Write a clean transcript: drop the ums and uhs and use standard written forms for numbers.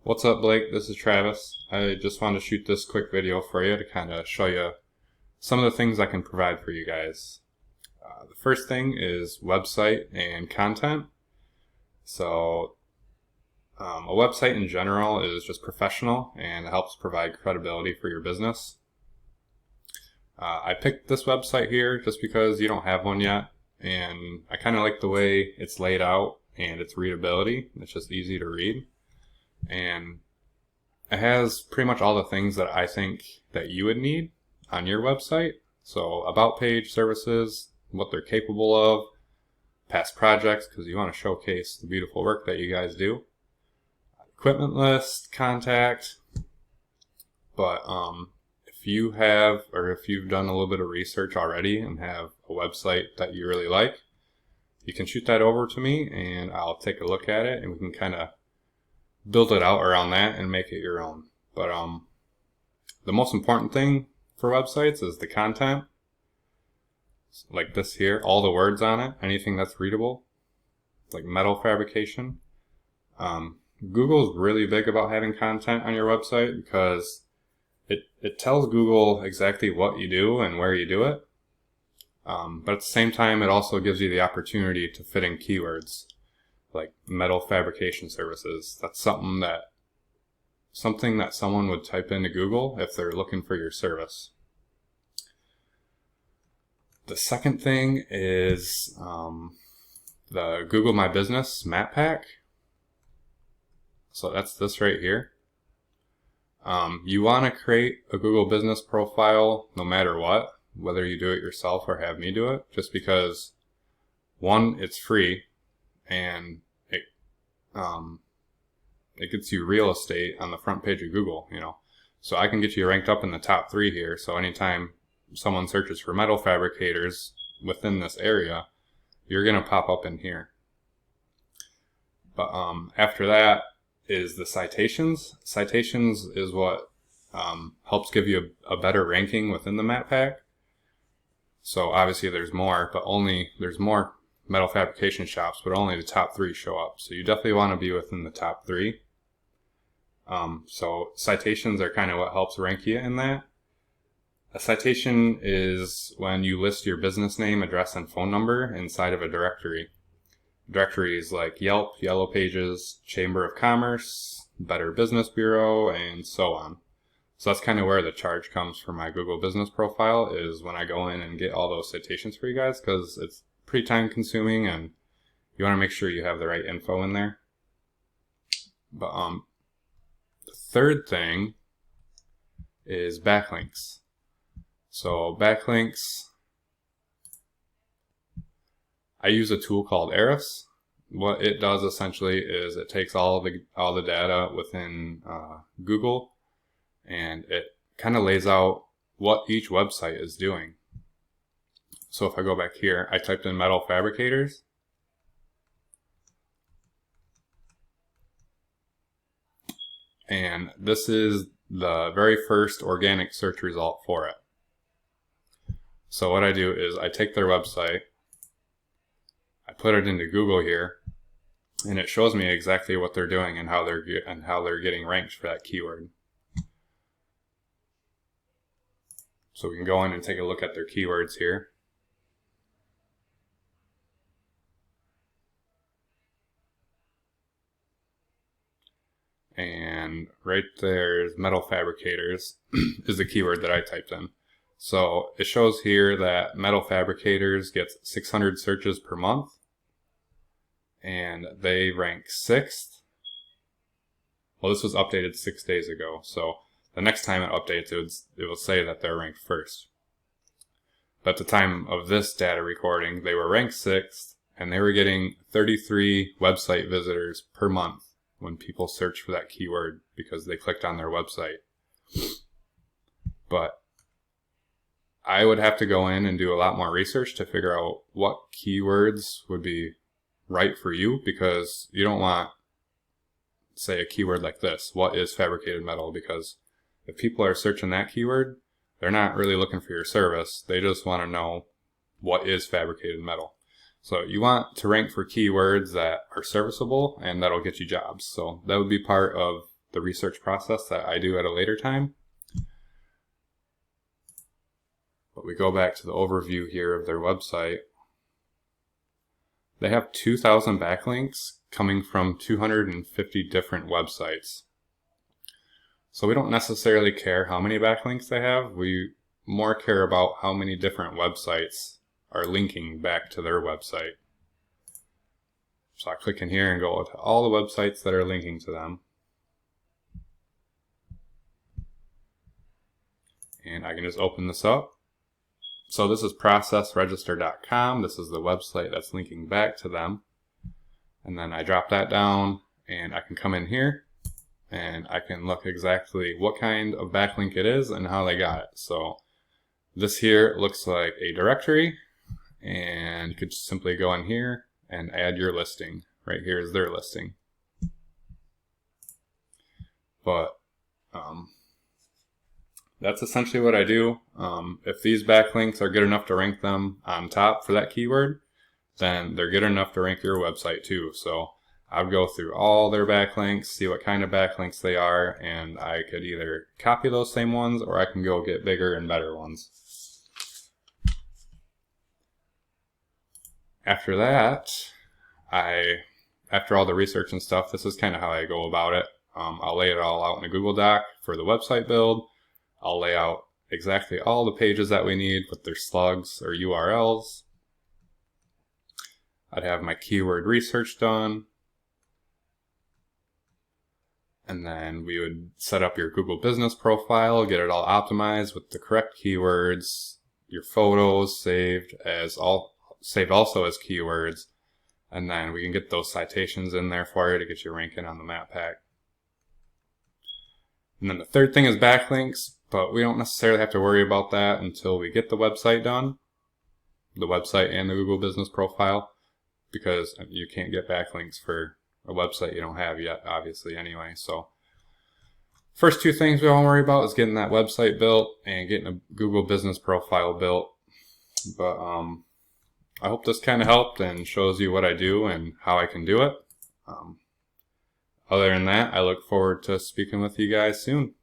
What's up, Blake? This is Travis. I just wanted to shoot this quick video for you to kind of show you some of the things I can provide for you guys. The first thing is website and content. So a website in general is just professional and it helps provide credibility for your business. I picked this website here just because you don't have one yet, and I kind of like the way it's laid out and its readability. It's just easy to read. And it has pretty much all the things that I think that you would need on your website. So about page, services, what they're capable of, past projects, because you want to showcase the beautiful work that you guys do, equipment list, contact. But if you have, or if you've done a little bit of research already and have a website that you really like, you can shoot that over to me and I'll take a look at it and we can kind of build it out around that and make it your own. But the most important thing for websites is the content. Like this here, all the words on it, anything that's readable, like metal fabrication. Google's really big about having content on your website because it tells Google exactly what you do and where you do it. But at the same time, it also gives you the opportunity to fit in keywords like metal fabrication services. That's something that someone would type into Google if they're looking for your service. The second thing is the Google My Business map pack. So that's this right here. You want to create a Google business profile no matter what, whether you do it yourself or have me do it, just because one, it's free and it gets you real estate on the front page of Google, So I can get you ranked up in the top 3 here. So anytime someone searches for metal fabricators within this area, you're going to pop up in here. But after that is the citations. Citations is what helps give you a better ranking within the map pack. So obviously there's more, but there's more metal fabrication shops, but only the top 3 show up. So you definitely want to be within the top 3. So citations are kind of what helps rank you in that. A citation is when you list your business name, address, and phone number inside of a directory. Directories like Yelp, Yellow Pages, Chamber of Commerce, Better Business Bureau, and so on. So that's kind of where the charge comes for my Google business profile, is when I go in and get all those citations for you guys, because it's pretty time consuming and you want to make sure you have the right info in there. But the third thing is backlinks. So backlinks, I use a tool called Ahrefs. What it does essentially is it takes all the data within Google and it kind of lays out what each website is doing. So if I go back here, I typed in metal fabricators. And this is the very first organic search result for it. So what I do is I take their website, I put it into Google here, and it shows me exactly what they're doing and how they're getting ranked for that keyword. So we can go in and take a look at their keywords here. And right there's metal fabricators is the keyword that I typed in. So it shows here that metal fabricators gets 600 searches per month and they rank 6th. Well, this was updated 6 days ago, so the next time it updates it will say that they're ranked 1st. But at the time of this data recording, they were ranked 6th and they were getting 33 website visitors per month when people search for that keyword because they clicked on their website. But I would have to go in and do a lot more research to figure out what keywords would be right for you, because you don't want, say, a keyword like this, what is fabricated metal? Because if people are searching that keyword, they're not really looking for your service. They just want to know what is fabricated metal. So you want to rank for keywords that are serviceable and that'll get you jobs. So that would be part of the research process that I do at a later time. But we go back to the overview here of their website. They have 2,000 backlinks coming from 250 different websites. So we don't necessarily care how many backlinks they have. We more care about how many different websites are linking back to their website. So I click in here and go to all the websites that are linking to them. And I can just open this up. So this is processregister.com. This is the website that's linking back to them. And then I drop that down and I can come in here and I can look exactly what kind of backlink it is and how they got it. So this here looks like a directory, and you could just simply go in here and add your listing. Right here is their listing. But that's essentially what I do. If these backlinks are good enough to rank them on top for that keyword, then they're good enough to rank your website too. So I would go through all their backlinks, see what kind of backlinks they are, and I could either copy those same ones or I can go get bigger and better ones. After that, after all the research and stuff, this is kind of how I go about it. I'll lay it all out in a Google Doc for the website build. I'll lay out exactly all the pages that we need with their slugs or URLs. I'd have my keyword research done. And then we would set up your Google business profile, get it all optimized with the correct keywords, your photos saved also as keywords. And then we can get those citations in there for you to get you ranking on the map pack. And then the third thing is backlinks, but we don't necessarily have to worry about that until we get the website done, the website and the Google business profile, because you can't get backlinks for a website you don't have yet, obviously, anyway. So first two things we don't worry about is getting that website built and getting a Google business profile built. But I hope this kind of helped and shows you what I do and how I can do it. Other than that, I look forward to speaking with you guys soon.